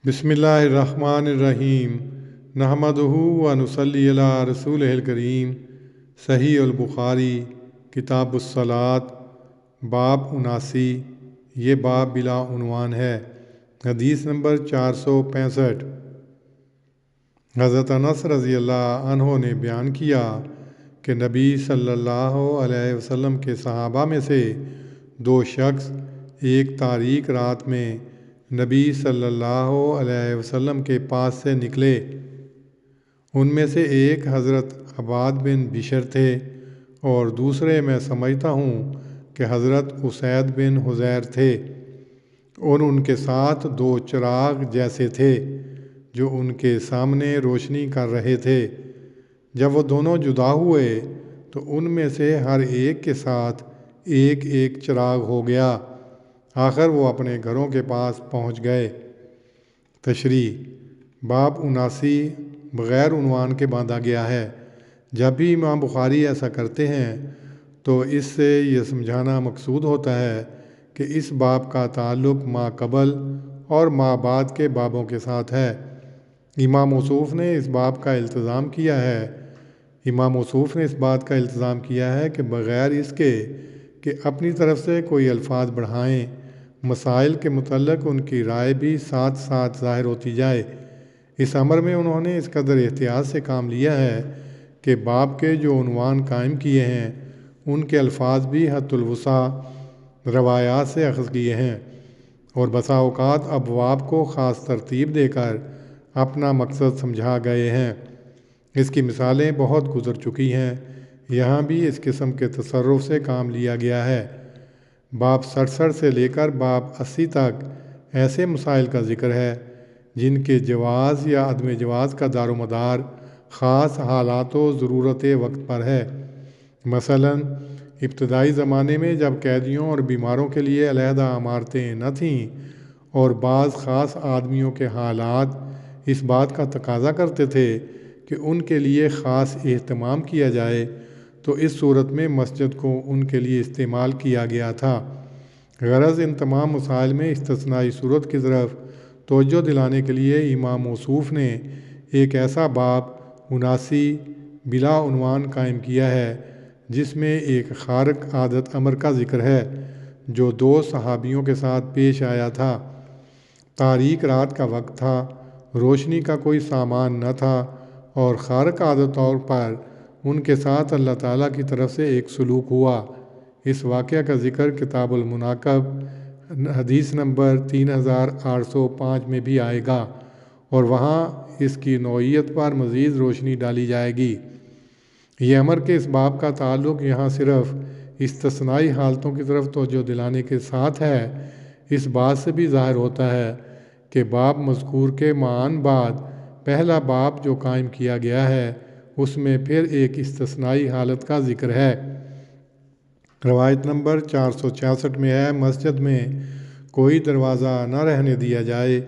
بسم اللہ الرحمن الرحیم نحمدہ و نصلی علی رسولہ الکریم۔ صحیح البخاری کتاب الصلاۃ باب 79، یہ باب بلا عنوان ہے۔ حدیث نمبر 465۔ حضرت انس رضی اللہ عنہ نے بیان کیا کہ نبی صلی اللہ علیہ وسلم کے صحابہ میں سے دو شخص ایک تاریک رات میں نبی صلی اللہ علیہ وسلم کے پاس سے نکلے۔ ان میں سے ایک حضرت عباد بن بشر تھے اور دوسرے میں سمجھتا ہوں کہ حضرت اسید بن حضیر تھے، اور ان کے ساتھ دو چراغ جیسے تھے جو ان کے سامنے روشنی کر رہے تھے۔ جب وہ دونوں جدا ہوئے تو ان میں سے ہر ایک کے ساتھ ایک ایک چراغ ہو گیا، آخر وہ اپنے گھروں کے پاس پہنچ گئے۔ تشریح: باب 79 بغیر عنوان کے باندھا گیا ہے۔ جب بھی امام بخاری ایسا کرتے ہیں تو اس سے یہ سمجھانا مقصود ہوتا ہے کہ اس باب کا تعلق ما قبل اور ما بعد کے بابوں کے ساتھ ہے۔ امام موصوف نے اس باب کا التزام کیا ہے کہ بغیر اس کے کہ اپنی طرف سے کوئی الفاظ بڑھائیں، مسائل کے متعلق ان کی رائے بھی ساتھ ساتھ ظاہر ہوتی جائے۔ اس امر میں انہوں نے اس قدر احتیاط سے کام لیا ہے کہ باب کے جو عنوان قائم کیے ہیں ان کے الفاظ بھی حد الوسع روایات سے اخذ کیے ہیں، اور بسا اوقات ابواب کو خاص ترتیب دے کر اپنا مقصد سمجھا گئے ہیں۔ اس کی مثالیں بہت گزر چکی ہیں، یہاں بھی اس قسم کے تصرف سے کام لیا گیا ہے۔ باب 67 سے لے کر باب 80 تک ایسے مسائل کا ذکر ہے جن کے جواز یا عدم جواز کا دار و مدار خاص حالات و ضرورت وقت پر ہے۔ مثلا ابتدائی زمانے میں جب قیدیوں اور بیماروں کے لیے علیحدہ عمارتیں نہ تھیں اور بعض خاص آدمیوں کے حالات اس بات کا تقاضا کرتے تھے کہ ان کے لیے خاص اہتمام کیا جائے، تو اس صورت میں مسجد کو ان کے لیے استعمال کیا گیا تھا۔ غرض ان تمام مسائل میں استثنائی صورت کی طرف توجہ دلانے کے لیے امام موصوف نے ایک ایسا باب 79 بلا عنوان قائم کیا ہے جس میں ایک خارق عادت امر کا ذکر ہے جو دو صحابیوں کے ساتھ پیش آیا تھا۔ تاریک رات کا وقت تھا، روشنی کا کوئی سامان نہ تھا، اور خارق عادت طور پر ان کے ساتھ اللہ تعالیٰ کی طرف سے ایک سلوک ہوا۔ اس واقعہ کا ذکر کتاب المناقب حدیث نمبر 3805 میں بھی آئے گا، اور وہاں اس کی نوعیت پر مزید روشنی ڈالی جائے گی۔ یہ امر کے اس باب کا تعلق یہاں صرف استثنائی حالتوں کی طرف توجہ دلانے کے ساتھ ہے۔ اس بات سے بھی ظاہر ہوتا ہے کہ باب مذکور کے معان بعد پہلا باب جو قائم کیا گیا ہے اس میں پھر ایک استثنائی حالت کا ذکر ہے۔ روایت نمبر 466 میں ہے، مسجد میں کوئی دروازہ نہ رہنے دیا جائے،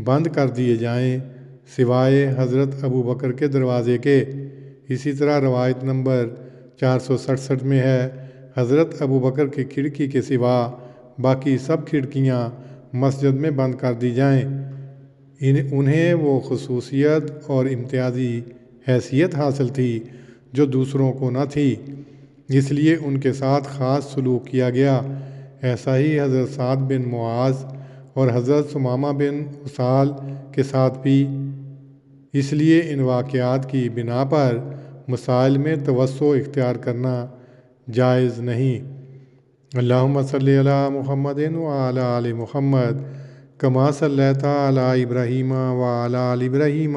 بند کر دیے جائیں سوائے حضرت ابو بکر کے دروازے کے۔ اسی طرح روایت نمبر 467 میں ہے، حضرت ابو بکر کی کھڑکی کے سوا باقی سب کھڑکیاں مسجد میں بند کر دی جائیں۔ انہیں وہ خصوصیت اور امتیازی حیثیت حاصل تھی جو دوسروں کو نہ تھی، اس لیے ان کے ساتھ خاص سلوک کیا گیا۔ ایسا ہی حضرت سعد بن معاذ اور حضرت ثمامہ بن اسال کے ساتھ بھی۔ اس لیے ان واقعات کی بنا پر مسائل میں توسع اختیار کرنا جائز نہیں۔ اللہم صلی علی محمد وعلی آل محمد کما صلیت علی ابراہیم وعلی آل ابراہیم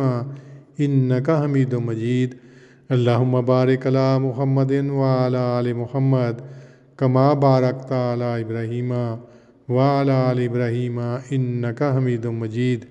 انک حمید مجید۔ اللہم بارک علی محمد وعلی آل محمد کما بارکت علی ابراہیم وعلی آل ابراہیم انک حمید مجید۔